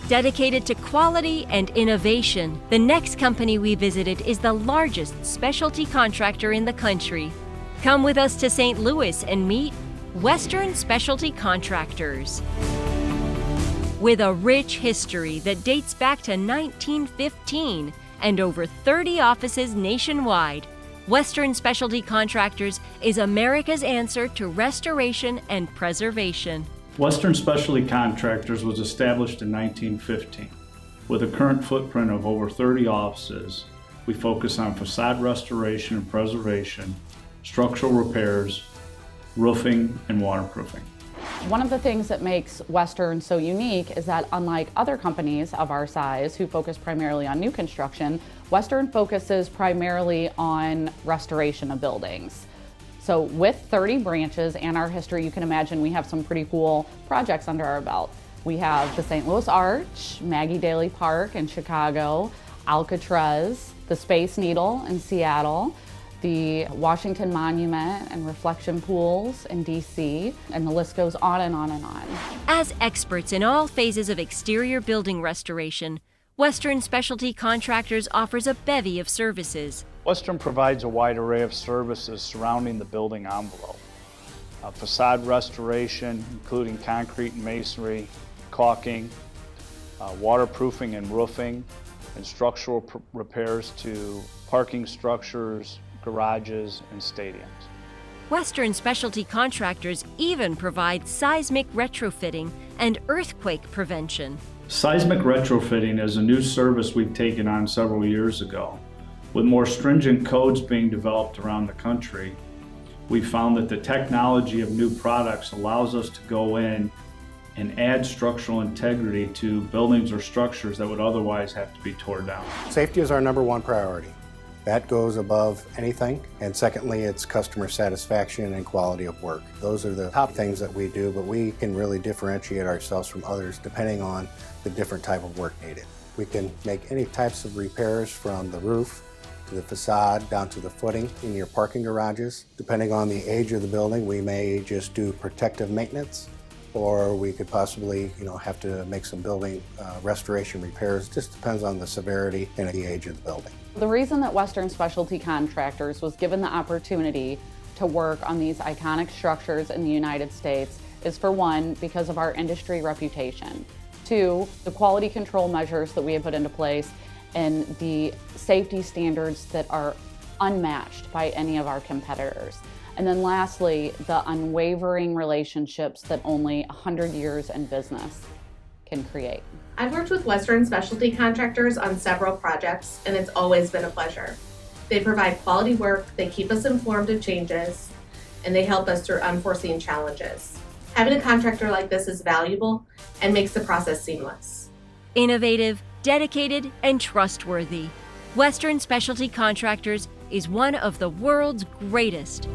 Dedicated to quality and innovation, the next company we visited is the largest specialty contractor in the country. Come with us to St. Louis and meet Western Specialty Contractors. With a rich history that dates back to 1915 and over 30 offices nationwide, Western Specialty Contractors is America's answer to restoration and preservation. Western Specialty Contractors was established in 1915. With a current footprint of over 30 offices, we focus on facade restoration and preservation, structural repairs, roofing, and waterproofing. One of the things that makes Western so unique is that unlike other companies of our size who focus primarily on new construction, Western focuses primarily on restoration of buildings. So with 30 branches and our history, you can imagine we have some pretty cool projects under our belt. We have the St. Louis Arch, Maggie Daley Park in Chicago, Alcatraz, the Space Needle in Seattle, the Washington Monument and Reflection Pools in DC, and the list goes on and on and on. As experts in all phases of exterior building restoration, Western Specialty Contractors offers a bevy of services. Western provides a wide array of services surrounding the building envelope. Facade restoration, including concrete and masonry, caulking, waterproofing and roofing, and structural repairs to parking structures, garages, and stadiums. Western Specialty Contractors even provide seismic retrofitting and earthquake prevention. Seismic retrofitting is a new service we've taken on several years ago. With more stringent codes being developed around the country, we found that the technology of new products allows us to go in and add structural integrity to buildings or structures that would otherwise have to be torn down. Safety is our number one priority. That goes above anything. And secondly, it's customer satisfaction and quality of work. Those are the top things that we do, but we can really differentiate ourselves from others depending on the different type of work needed. We can make any types of repairs from the roof to the facade down to the footing in your parking garages. Depending on the age of the building, we may just do protective maintenance, or we could possibly, have to make some building restoration repairs. Just depends on the severity and the age of the building. The reason that Western Specialty Contractors was given the opportunity to work on these iconic structures in the United States is, for one, because of our industry reputation. Two, the quality control measures that we have put into place and the safety standards that are unmatched by any of our competitors. And then lastly, the unwavering relationships that only 100 years in business can create. I've worked with Western Specialty Contractors on several projects, and it's always been a pleasure. They provide quality work, they keep us informed of changes, and they help us through unforeseen challenges. Having a contractor like this is valuable and makes the process seamless. Innovative, dedicated, and trustworthy, Western Specialty Contractors is one of the world's greatest.